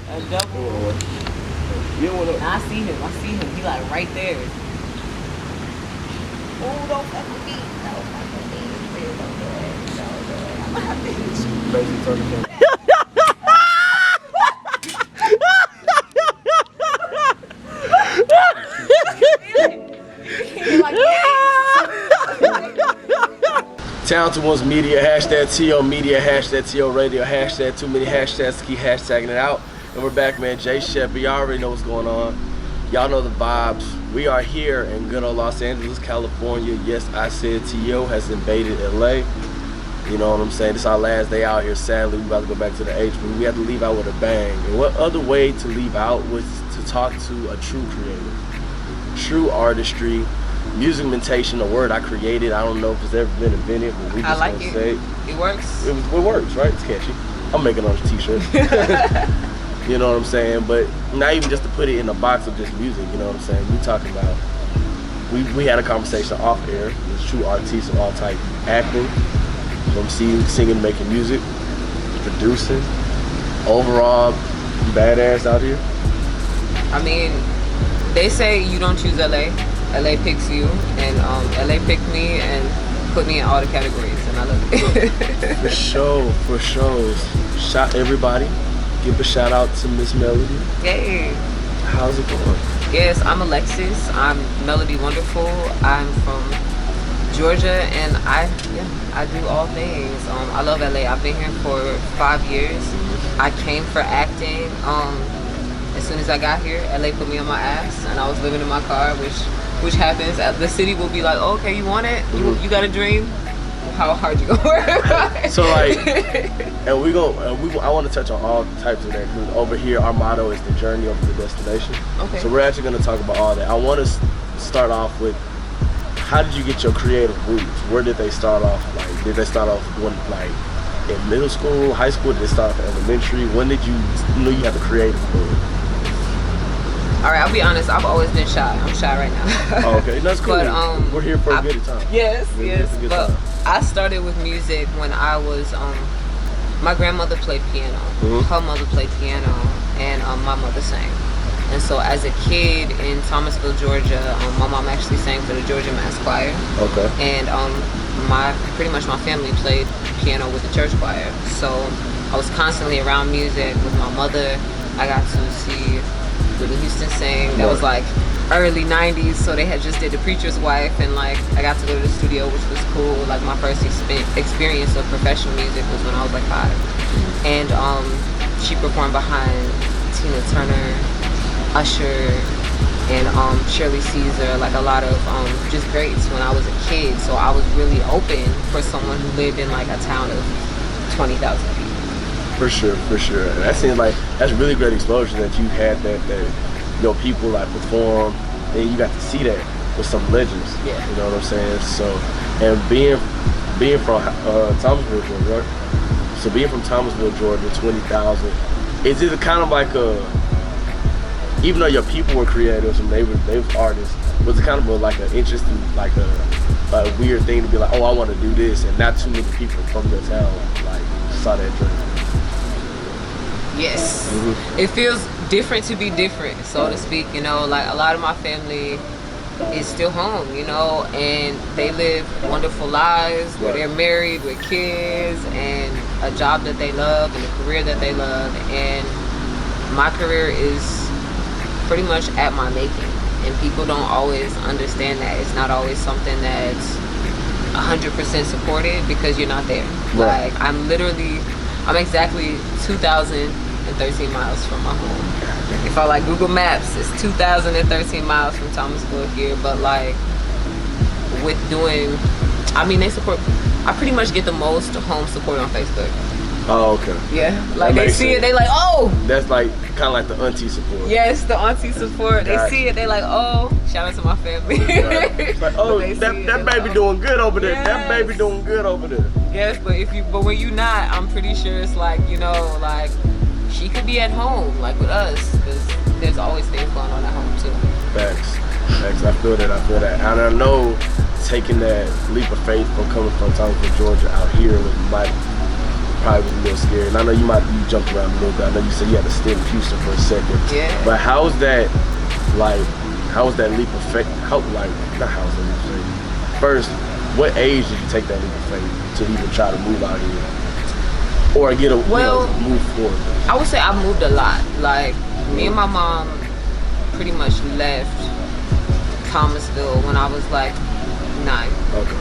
A double. You don't wanna. I see him. He like right there. Oh, don't fuck with me. Don't fuck with me. Don't do it. Don't do it. I'm gonna have to hit you. Basically, turn the camera. Talented Ones Media, hashtag TO Media, hashtag TO Radio, hashtag too many hashtags to keep hashtagging it out. And we're back, man. Jay Shepard, y'all already know what's going on. Y'all know the vibes. We are here in good old Los Angeles, California. Yes, I said TO has invaded LA. You know what I'm saying? This is our last day out here, sadly. We're about to go back to the H, but we have to leave out with a bang. And what other way to leave out was to talk to a true creator, true artistry, musicmentation, a word I created. I don't know if it's ever been invented, but we just gonna say it works. It works, right? It's catchy. I'm making it on a t-shirt. You know what I'm saying? But not even just to put it in a box of just music, you know what I'm saying? We talking about, we had a conversation off air. There's true artists of all type, acting, from singing, making music, producing, overall badass out here. I mean, they say you don't choose LA. LA picks you, and LA picked me and put me in all the categories, and I love it. For sure. Shout everybody. Give a shout out to Miss Melody. Yay. How's it going? Yes, I'm Alexis. I'm Melody Wonderful. I'm from Georgia, and I do all things. I love LA. I've been here for 5 years. I came for acting. As soon as I got here, LA put me on my ass, and I was living in my car, which happens. The city will be like, oh, okay, you want it? You got a dream? How hard you gonna work? So like, and I want to touch on all types of that. Because over here, our motto is the journey over the destination. Okay. So we're actually gonna talk about all that. I want to start off with, how did you get your creative roots? Where did they start off? Like, did they start off in middle school, high school? Did they start off elementary? When did you know you had the creative mood? All right, I'll be honest. I've always been shy. I'm shy right now. Oh, okay, that's cool. But we're here for a good time. Yes. But I started with music when I was. My grandmother played piano. Her mother played piano, and my mother sang. And so, as a kid in Thomasville, Georgia, my mom actually sang for the Georgia Mass Choir. Okay. And pretty much my family played piano with the church choir. So I was constantly around music with my mother. I got to see Whitney Houston sang. That was like early 90s, so they had just did The Preacher's Wife, and like I got to go to the studio, which was cool. Like my first experience of professional music was when I was like 5. And she performed behind Tina Turner, Usher, and Shirley Caesar, like a lot of just greats when I was a kid. So I was really open for someone who lived in like a town of 20,000 people. For sure. That seems like that's really great exposure that you had that people like perform, and you got to see that with some legends. Yeah. You know what I'm saying? So, and being from Thomasville, Georgia, right? So being from Thomasville, Georgia, 20,000, is it kind of like even though your people were creatives and they were artists, was it kind of like an interesting, like a weird thing to be like, oh, I want to do this, and not too many people from your town like saw that dream? Yes. It feels different to be different, so to speak. You know, like a lot of my family is still home, you know, and they live wonderful lives where they're married with kids and a job that they love and a career that they love. And my career is pretty much at my making, and people don't always understand that. It's not always something that's 100% supported because you're not there. Like I'm exactly 2,013 miles from my home. If I like Google Maps, it's 2,013 miles from Thomasville here. But like with doing, I mean, they support. I pretty much get the most home support on Facebook. Oh, okay. Yeah, like they see it, they like, oh. That's like kind of like the auntie support. Yes, the auntie support. They see it, they like, oh. Shout out to my family. It's like, oh, that baby doing good over there. Yes. That baby doing good over there. Yes, but when you not, I'm pretty sure it's like, you know, like she could be at home, like with us, because there's always things going on at home too. Facts. I feel that. And I know taking that leap of faith from coming from Thomasville, Georgia out here was probably was a little scared. And I know you jumped around a little bit. I know you said you had to stay in Houston for a second. Yeah. But how was that leap of faith? Not how was that leap of faith? First, what age did you take that leap of faith to even try to move out here? Or move forward? I would say I moved a lot. Like, me and my mom pretty much left Thomasville when I was like 9. Okay.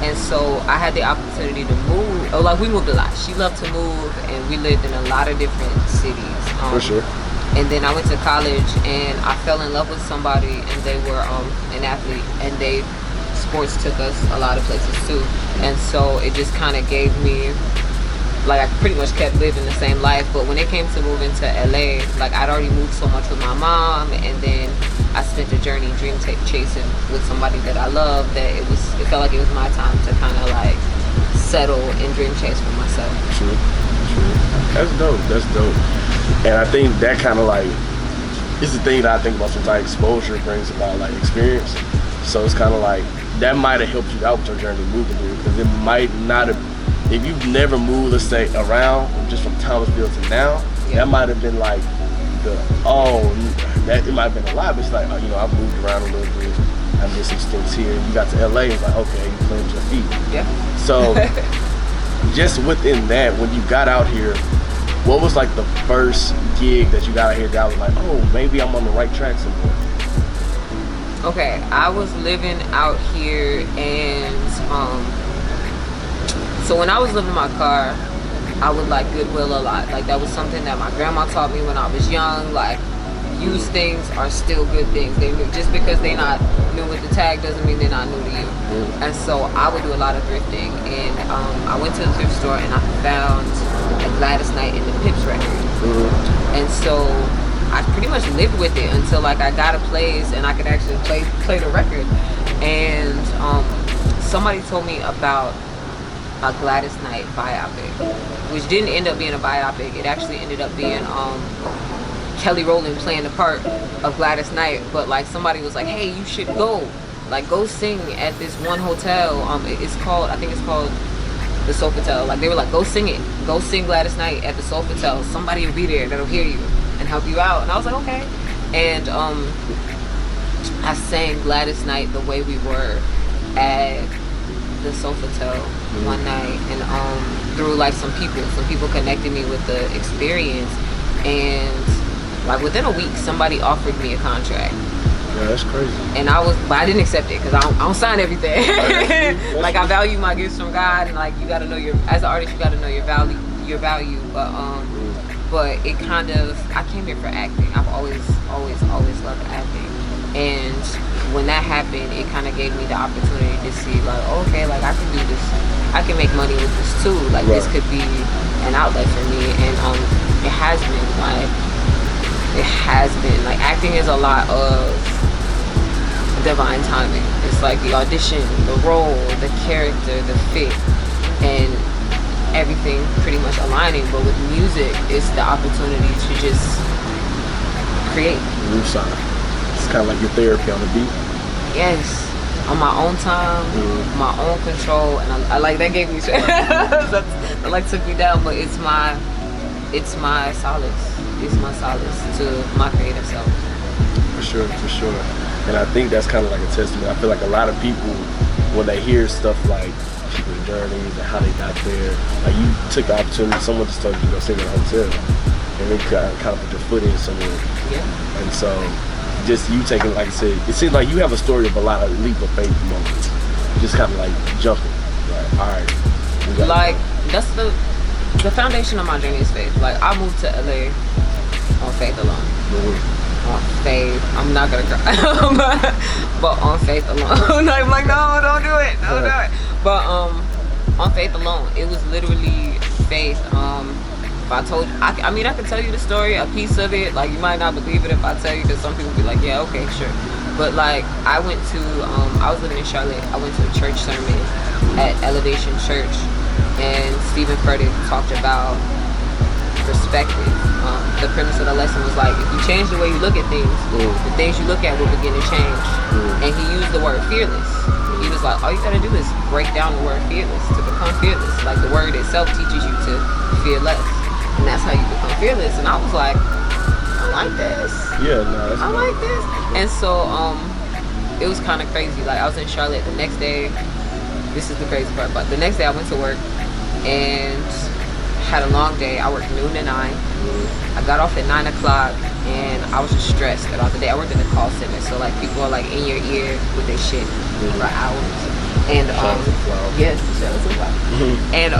And so I had the opportunity to move. We moved a lot. She loved to move, and we lived in a lot of different cities. For sure. And then I went to college, and I fell in love with somebody, and they were an athlete, and sports took us a lot of places too. And so it just kind of gave me, I pretty much kept living the same life. But when it came to moving to LA, I'd already moved so much with my mom, and then I spent a journey dream chasing with somebody that I love, that it felt like it was my time to kind of settle and dream chase for myself. True. That's dope. And I think that kind of it's the thing that I think about sometimes. Exposure brings about experience. So it's kind of that might have helped you out with your journey moving here, because it might not have, if you've never moved, let's say, around just from Thomasville to now, that might have been it might have been a lot, but it's I've moved around a little bit, I did some stints here. You got to LA, it's okay, you claimed your feet. Yeah. So just within that, when you got out here, what was the first gig that you got out here that was maybe I'm on the right track somewhere? Okay, I was living out here, and so when I was living in my car, I would Goodwill a lot. That was something that my grandma taught me when I was young. Used things are still good things. They just because they're not new with the tag doesn't mean they're not new to you. And so I would do a lot of thrifting, and I went to the thrift store and I found a Gladys Knight in the Pips record. And so I pretty much lived with it until I got a place and I could actually play the record. And somebody told me about a Gladys Knight biopic, which didn't end up being a biopic. It actually ended up being Kelly Rowland playing the part of Gladys Knight. But somebody was hey, you should go sing at this one hotel. I think it's called the Sofitel. They were go sing it, go sing Gladys Knight at the Sofitel. Somebody will be there that'll hear you and help you out. And I was okay. And I sang Gladys Knight the way we were at the Sofitel one night, and through some people connected me with the experience, and within a week somebody offered me a contract. Yeah, that's crazy. And but I didn't accept it because I don't sign everything. I value my gifts from God, and you gotta know as an artist, you gotta know your value. But it I came here for acting. I've always loved acting. And when that happened, it kind of gave me the opportunity to see okay, I can do this. I can make money with this too. This could be an outlet for me. And it has been acting is a lot of divine timing. It's the audition, the role, the character, the fit, and everything pretty much aligning. But with music, it's the opportunity to just create. New side. It's kind of your therapy on the beat. Yes, on my own time, my own control, and I that gave me that took me down. But it's my solace. It's my solace to my creative self. For sure. And I think that's kind of a testament. I feel a lot of people, when they hear stuff people's journeys and how they got there, you took the opportunity, someone just told you to go sing at a hotel, and then kind of put your foot in somewhere. Yeah. And so just you taking, like I said, it seems you have a story of a lot of leap of faith moments. Just kind of jumping. All right. That's the foundation of my journey is faith. I moved to LA on faith alone. On faith. I'm not gonna cry. but on faith alone. I'm no, don't do it. Don't do it. But on faith alone. It was literally faith. If I told you, I could tell you the story, a piece of it. You might not believe it if I tell you, because some people be yeah, okay, sure. But I went to, I was living in Charlotte. I went to a church sermon at Elevation Church, and Stephen Furtick talked about perspective. The premise of the lesson was if you change the way you look at things, the things you look at will begin to change. And he used the word fearless. he was like, all you gotta do is break down the word fearless to become fearless. Like the word itself teaches you to fear less, and that's how you become fearless. And I was like, I like this. Yeah, no, that's I like this. And so it was kind of crazy. Like I was in Charlotte the next day. This is the crazy part, but the next day I went to work and had a long day. I worked noon to 9. I got off at 9 o'clock and I was just stressed about the day. I worked in the call center, so like people are like in your ear with their shit for hours. And yes, and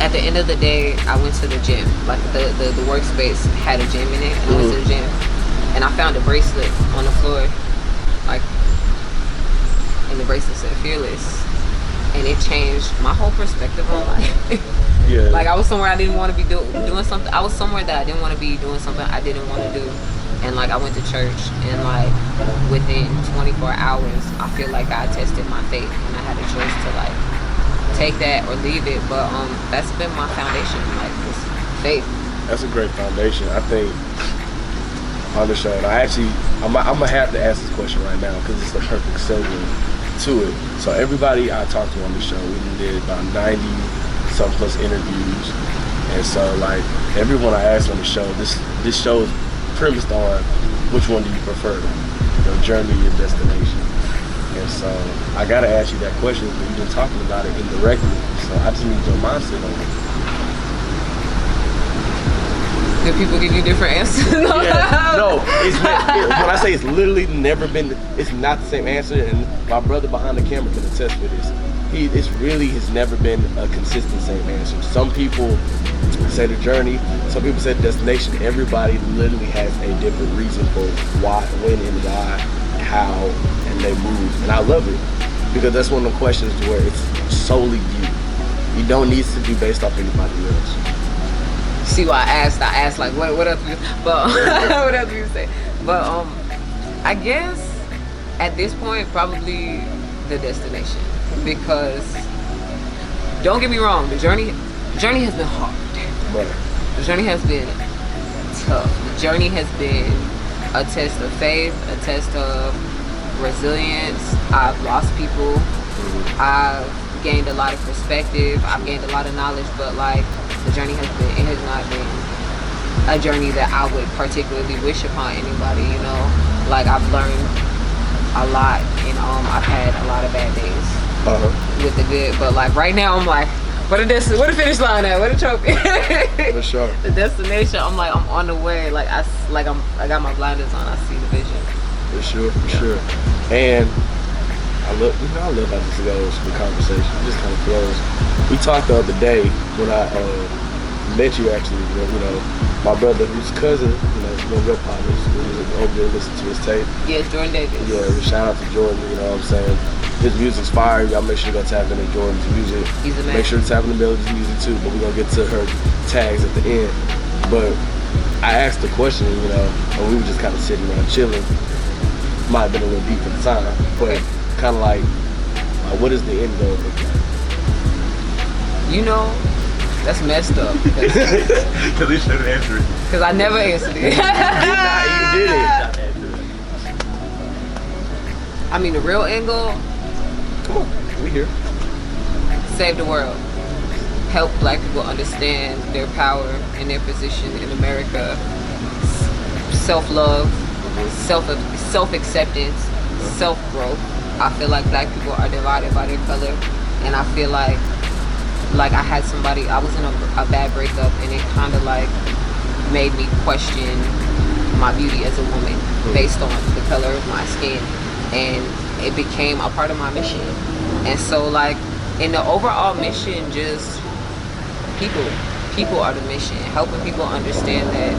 at the end of the day, I went to the gym. Like the workspace had a gym in it, and I went to the gym, and I found a bracelet on the floor, like, and the bracelet said "Fearless," and it changed my whole perspective on life. Yeah. Like I was somewhere I didn't want to be doing something. I was somewhere that I didn't want to be doing something I didn't want to do, and like I went to church, and like within 24 hours, I feel like God tested my faith, and I had a choice to like take that or leave it. But that's been my foundation, like this faith. That's a great foundation. I think on the show, and I'm gonna have to ask this question right now because it's the perfect segue to it. So everybody I talked to on the show, we did about 90 some plus interviews, and so like everyone I asked on the show, this show is premised on which one do you prefer, your journey or your destination. And so I gotta ask you that question because you've been talking about it indirectly, so I just need your mindset on it. Do people give you different answers? Yeah, no, when I say it's literally never been, it's not the same answer, and my brother behind the camera can attest for this. It's really has never been a consistent same answer. Some people say the journey, some people say the destination. Everybody literally has a different reason for why, when, and why, how, and they move. And I love it because that's one of the questions where it's solely you. You don't need to be based off anybody else. See why I asked like what else you, but what else you say? But I guess at this point probably the destination, because don't get me wrong, the journey has been hard. Right. The journey has been tough. The journey has been a test of faith, a test of resilience. I've lost people. I've gained a lot of perspective. I've gained a lot of knowledge, but like the journey has not been a journey that I would particularly wish upon anybody, you know. Like I've learned a lot, and I've had a lot of bad days with the good, but like right now I'm like, what a finish line at? What a trophy? For sure. The destination, I'm like, I'm on the way. Like I got my blinders on. I see the vision. For sure. And I love how this goes for the conversation. It just kind of flows. We talked the other day when I met you actually. You know, my brother, whose cousin, you know, one of your partners, we was over there listening to his tape. Yeah, Jordan Davis. Yeah, shout out to Jordan. You know what I'm saying? His music's fire. Y'all make sure you go tap into Jordan's music. He's amazing. Make sure to tap into Melody's music too. But we're gonna get to her tags at the end. But I asked the question, you know, and we were just kind of sitting around chilling. Might have been a little deep at the time, but kind of like, what is the end goal look like? You know, that's messed up. Because he should have answered it. Because I never answered it. You did it. I mean, the real end goal. Come on, we here. Save the world. Help Black people understand their power and their position in America. Self-love, self-acceptance, self-growth. I feel like Black people are divided by their color, and I feel like I had somebody, I was in a bad breakup, and it kind of like made me question my beauty as a woman based on the color of my skin, and it became a part of my mission. And so like in the overall mission, just people are the mission, helping people understand that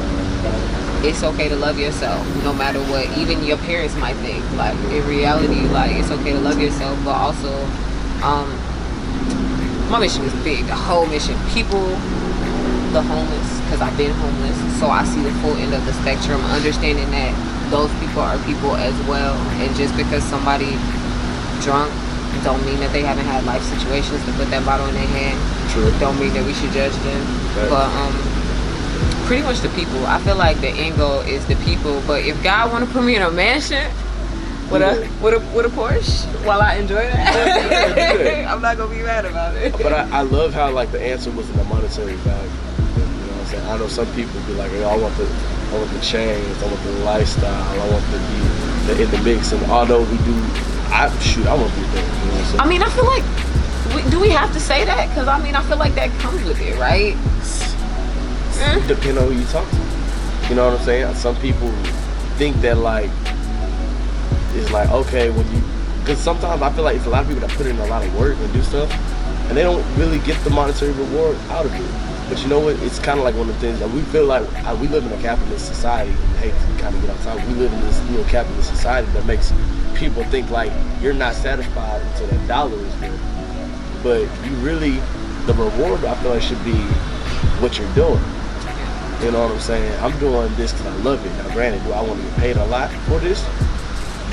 it's okay to love yourself no matter what even your parents might think. Like in reality, like it's okay to love yourself, but also my mission is big, the whole mission. People, the homeless, because I've been homeless, so I see the full end of the spectrum, understanding that those people are people as well. And just because somebody drunk don't mean that they haven't had life situations to put that bottle in their hand. True. Don't mean that we should judge them. Right. But pretty much the people. I feel like the end goal is the people. But if God want to put me in a mansion, With a Porsche while I enjoy that. I'm not gonna be mad about it. But I love how like the answer was in the monetary value. You know what I'm saying? I know some people be like, I want the chains, I want the lifestyle, I want to be in the mix. And although we do, I want to be there. You know what I'm saying? I mean, I feel like, do we have to say that? Because I mean, I feel like that comes with it, right? Depending on who you talk to. You know what I'm saying? Some people think that like, it's like, okay, when you, because sometimes I feel like it's a lot of people that put in a lot of work and do stuff, and they don't really get the monetary reward out of it. But you know what? It's kind of like one of the things that we feel like we live in a capitalist society. I hate to kind of get outside. We live in this capitalist society that makes people think like you're not satisfied until that dollar is there. But you really, the reward I feel like should be what you're doing. You know what I'm saying? I'm doing this because I love it. Now, granted, do I want to get paid a lot for this?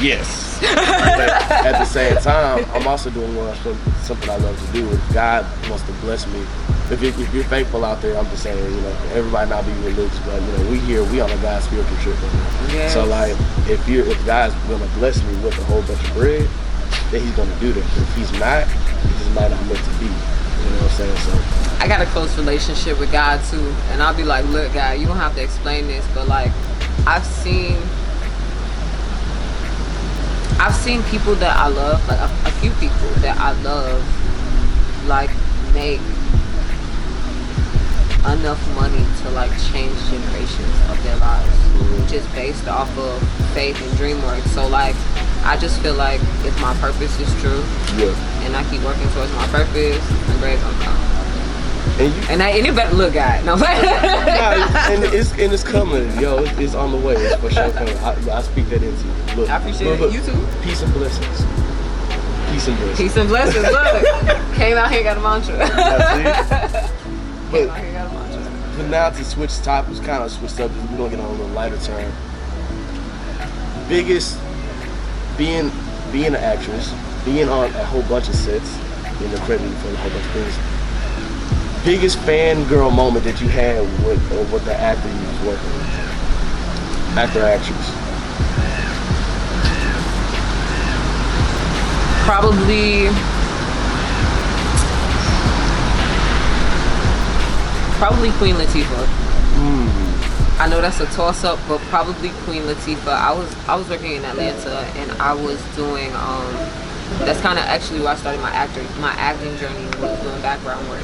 Yes. But at the same time, I'm also doing something I love to do. If God wants to bless me, if you're faithful out there, I'm just saying, you know, everybody not be religious, but you know, we on a God's spiritual trip right now. Yes. So like, if God's gonna bless me with a whole bunch of bread, then He's gonna do that. If He's not, it just might not meant to be. You know what I'm saying? So I got a close relationship with God too, and I'll be like, look, God, you don't have to explain this, but like, I've seen people that I love, like a few people that I love, like make enough money to like change generations of their lives, just based off of faith and dream work. So like, I just feel like if my purpose is true, and I keep working towards my purpose, the bread's gonna come. And it better look, God. No, and it's coming, yo. It's on the way. It's for sure coming. I speak that into you. Look, I appreciate it. You too. Peace and blessings. Peace and blessings. Peace and blessings. Look, came out here, got a mantra. But now to switch topics, kind of switch up. We're gonna get on a little lighter turn. Biggest, being an actress, being on a whole bunch of sets, being accredited for a whole bunch of things. Biggest fangirl moment that you had with the actor you was working with, actor or actress? Probably Queen Latifah. I know that's a toss-up, but probably Queen Latifah. I was working in Atlanta, and I was doing that's kind of actually where I started my acting journey, was doing background work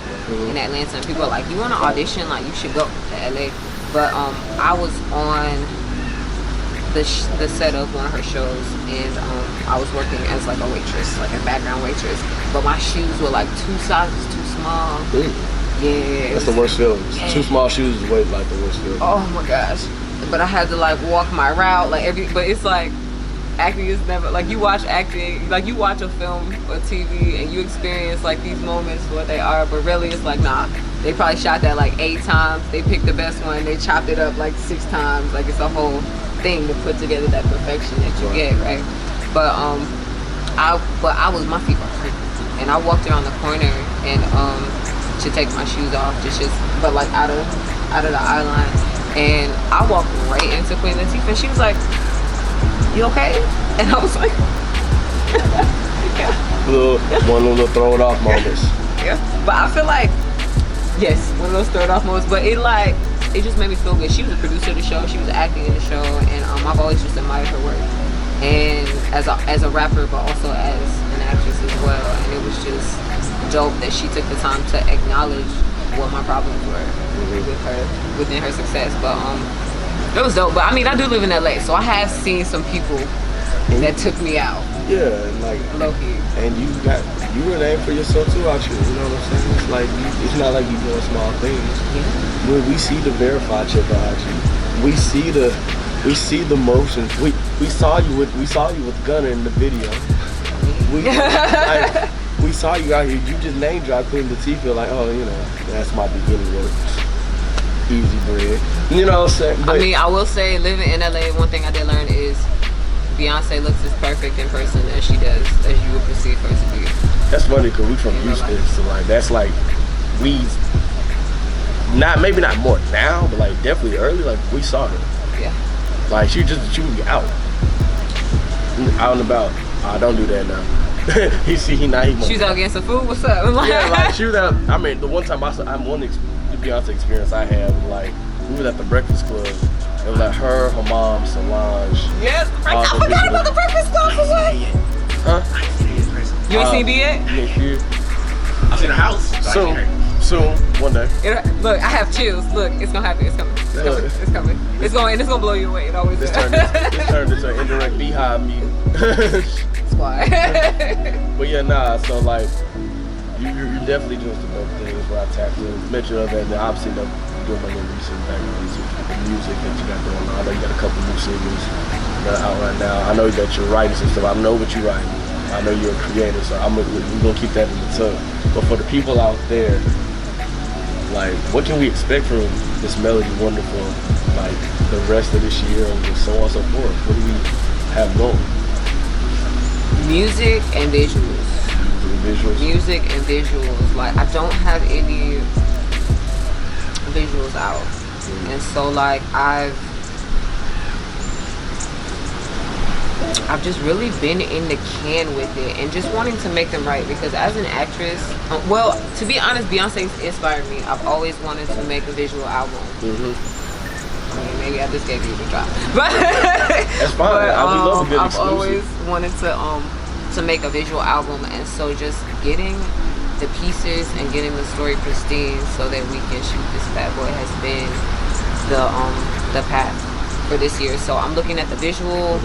in Atlanta. And people are like, you want to audition? Like, you should go to LA. But I was on the set of one of her shows, and I was working as like a waitress, like a background waitress. But my shoes were like 2 sizes too small. Yeah. That's the worst feeling. Yeah. Too small shoes is way like the worst feeling. Oh my gosh. But I had to like walk my route, like but it's like, acting is never, like you watch acting, like you watch a film or TV and you experience like these moments for what they are, but really it's like, nah, they probably shot that like 8 times, they picked the best one, they chopped it up like 6 times, like it's a whole thing to put together that perfection that you get, right? But I was, my feet were hurt, and I walked around the corner and to take my shoes off, but like out of the eye line, and I walked right into Queen Latifah, and she was like, you okay? And I was like, yeah. One of the throw it off moments. Yeah. But I feel like, yes, one of those throw it off moments, but it just made me feel good. She was a producer of the show, she was acting in the show, and I've always just admired her work. And as a rapper, but also as an actress as well. And it was just dope that she took the time to acknowledge what my problems were within her success. But it was dope. But I mean, I do live in LA, so I have seen some people that took me out. Yeah, and like low-key. And you were a name for yourself too out here. You know what I'm saying? It's like it's not like you doing small things. Yeah. When we see the verified chip out you, we see the motions. We saw you with Gunna in the video. We saw you out here. You just name dropped Queen Latifah, like, oh, you know, that's my beginning work. Easy bread. You know what I'm saying? But I mean, I will say, living in LA, one thing I did learn is Beyonce looks as perfect in person as she does, as you would perceive her to be. That's funny because we from Houston, so like that's like maybe not more now, but like definitely early, like we saw her. Yeah. Like she would be out. out and about. Don't do that now. he not. She was out getting some food. What's up? Yeah, like she was out. I mean, the one time the Beyonce experience I had was like we was at the Breakfast Club. It was like her mom, Solange. Yes, I forgot about the Breakfast Club. Huh? You ain't seen B yet? You ain't here. I've seen a house. Soon, one day. Look, I have chills. Look, it's gonna happen. It's coming. It's coming. It's gonna blow you away. It always This does. turned into an indirect beehive meeting. Squad. But yeah, nah. So like, you're definitely doing some dope things. Where I tapped in, mention of it, and obviously doing my little research back on the music that you got going on. I know you got a couple new singles that are out right now. I know that you're writing some stuff. I know what you're writing. I know you're a creator, so we're gonna keep that in the tub. But for the people out there, like, what can we expect from this Melody Wonderful, like, the rest of this year and so on and so forth? What do we have going? Music and visuals. Music and visuals. Like, I don't have any visuals out. And so, like, I've just really been in the can with it and just wanting to make them right, because as an actress, well, to be honest, Beyonce's inspired me. I've always wanted to make a visual album. I mean, maybe I just gave you the drop, but that's fine. But, we love a good I've exclusive. always wanted to make a visual album, and so just getting the pieces and getting the story pristine so that we can shoot this bad boy has been the path for this year. So I'm looking at the visual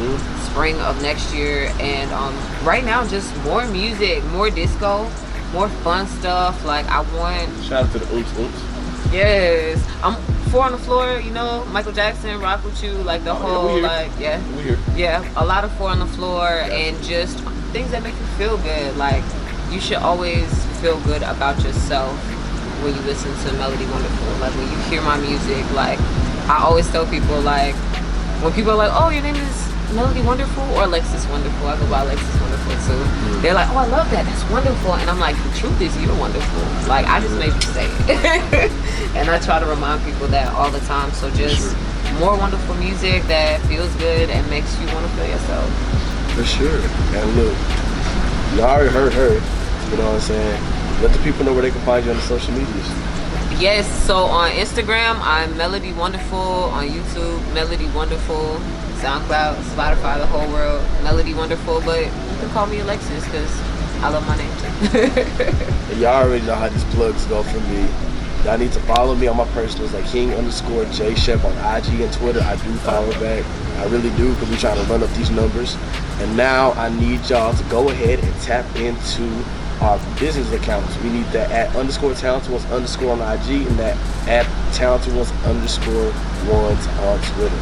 spring of next year, and right now just more music, more disco, more fun stuff. Like, I want, shout out to the Oops. yes, I'm 4 on the floor, you know, Michael Jackson, Rock With You, like the whole, like, yeah, a lot of 4 on the floor, and just things that make you feel good. Like, you should always feel good about yourself when you listen to Melody Wonderful. Like, when you hear my music, like, I always tell people, like, when people are like, oh, your name is Melody Wonderful or Alexis Wonderful, I go by Alexis Wonderful too. They're like, oh, I love that, that's wonderful. And I'm like, the truth is, you're wonderful. Like, I just made you say it. And I try to remind people that all the time. So just more wonderful music that feels good and makes you want to feel yourself. For sure. And look, you already heard her, you know what I'm saying? Let the people know where they can find you on the social medias. Yes, so on Instagram, I'm Melody Wonderful. On YouTube, Melody Wonderful. SoundCloud, Spotify, the whole world, Melody Wonderful. But you can call me Alexis because I love my name too. Y'all already know how these plugs go for me. Y'all need to follow me on my personals, like King_J Shep on IG and Twitter. I do follow back. I really do, because we're trying to run up these numbers. And now I need y'all to go ahead and tap into our business accounts. We need that @_talentedones_ on IG and that @talentedones_ones on Twitter.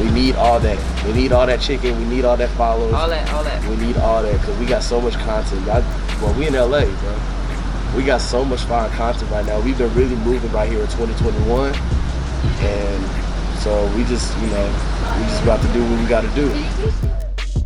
We need all that. We need all that chicken. We need all that followers. All that. We need all that, because we got so much content. Well, we in LA, bro. We got so much fire content right now. We've been really moving right here in 2021. And so we just about to do what we got to do.